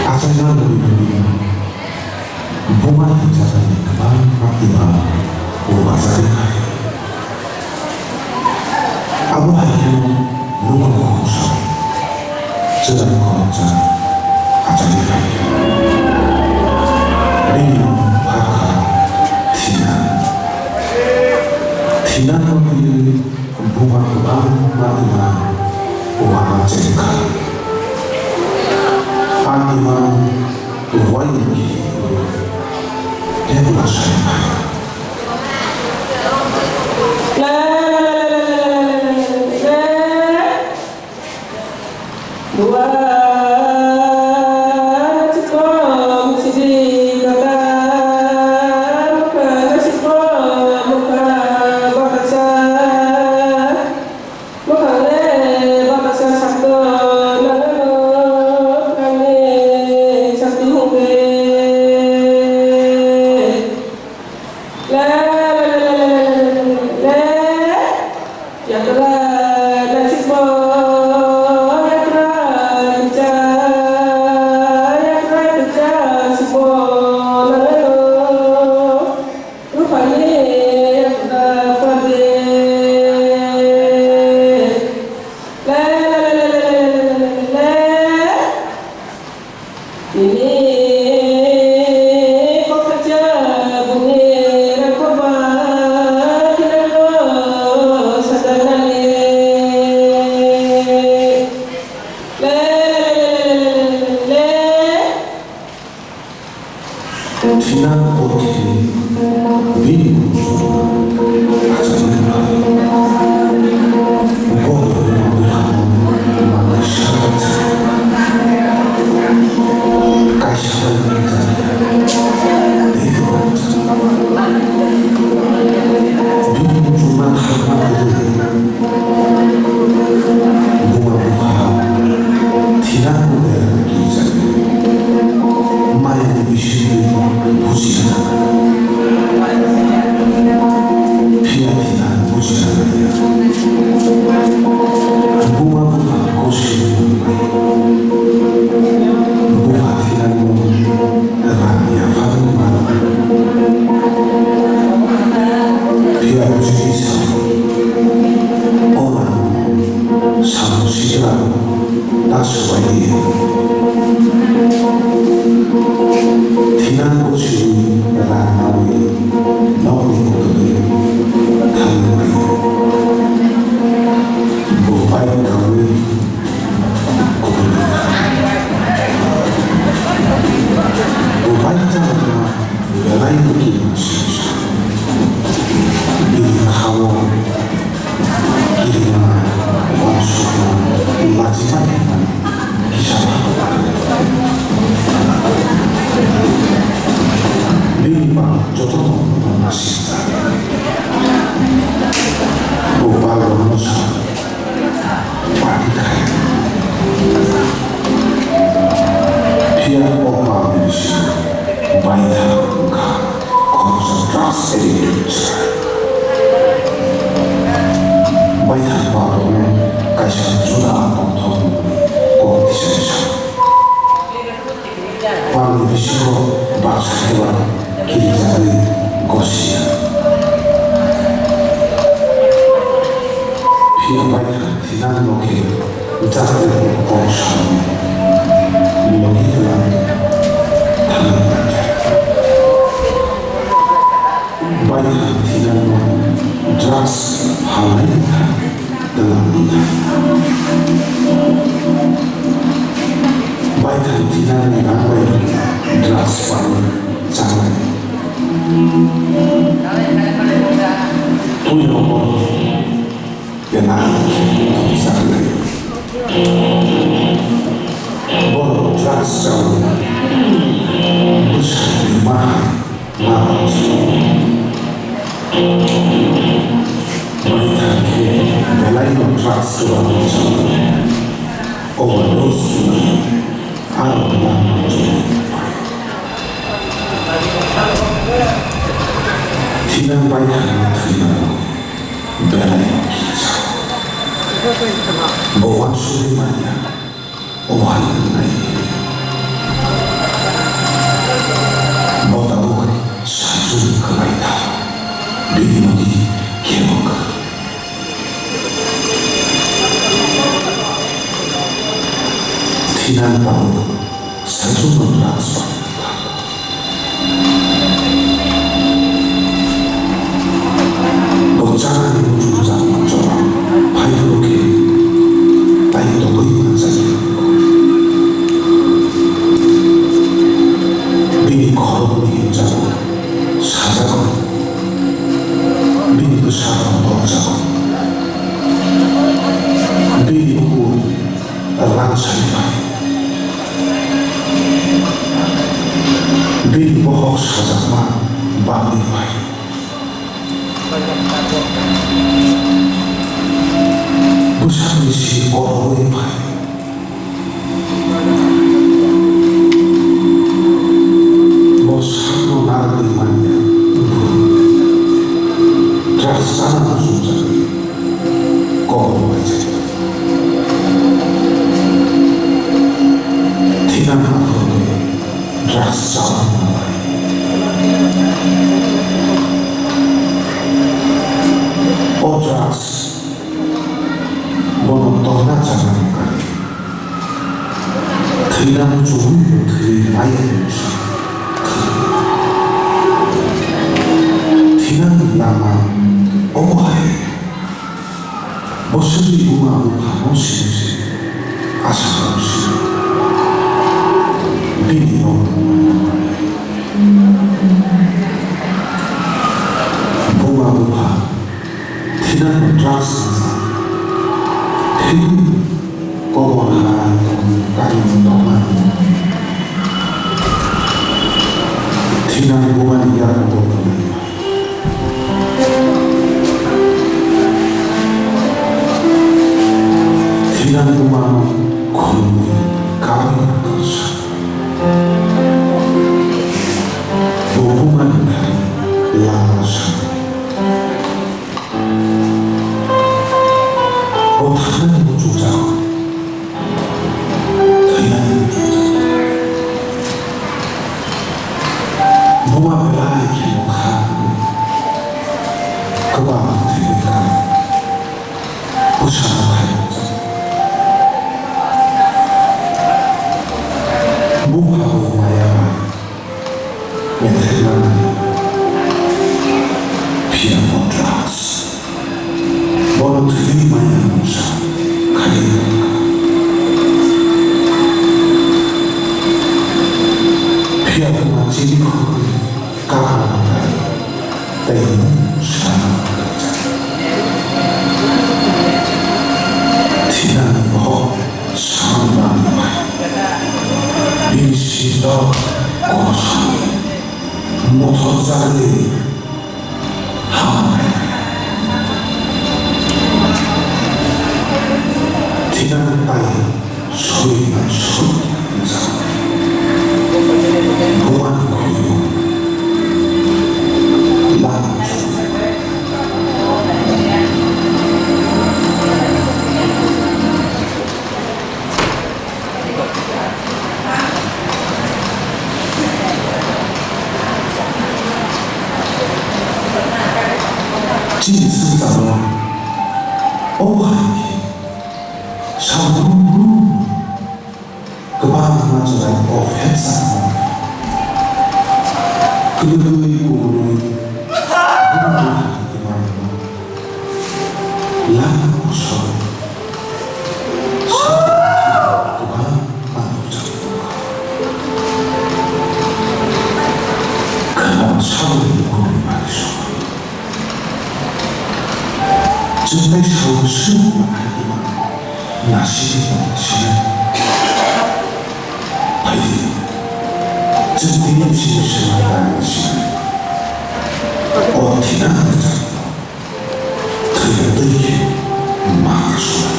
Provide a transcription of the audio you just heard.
Asalnya lebih bunga hijau kembang aktiva bahasa kaya. Abu hanya lupa kosong sedang kota acara kaya. Ini haka tina memilih bunga kembang aktiva bahasa kaya. Animal wangi yang bersama. Joto 비밀이 개먹어 티난다고 사주는 약속입니다. 너짜는 우주장 먼저랑 바이브로게 바이브도 의문한 자리였고 미니 걸어오니 자고 사자고 미니 그 사람 먹자고 미니 후 랑살이바이 미니 보호 사자만 bagwi 무상시 고로의 바이 모상로 나라의 만년 드라사나 순자를 고로의 제 티나하로의 드라사나 Otras monotona jangan kali Kena mencuri kiri ayat Tina lama ohai Bosri bunga buka musim asal musim Binyo bunga buka Tinan trust Tinan Kokborok Kain Toman Tinan bukan yang Kokborok Tinan bukan Kuni Kain Tosa Hubungan dari Lamsogo 하나님 우주장 하나님 우주장 누가 베라의 기록하고 그가 되니까 우상하여 무하고 마야마 멘텔만이 피아노 드락스 너는 되게 많이 하는 우상 피아노가 지니고 까마가 때는 사랑하자 티나는 거 상담이 일시도 고소 모터자리 함바이 티나는 따위 소리만 소리하는 사람 무한 고유 람소고 진승자로 오하니 사무루 그방마저의 오펜사는 그의 몸을 hundu하기만 람소고 사무루 그방마저가 그런 사무루 몸을 말이소 정말 서울스러운 하기만 나시는 시는 바이 정말 신실하다는 시는 어디나 하는 자리도 그의 뜻이 막수다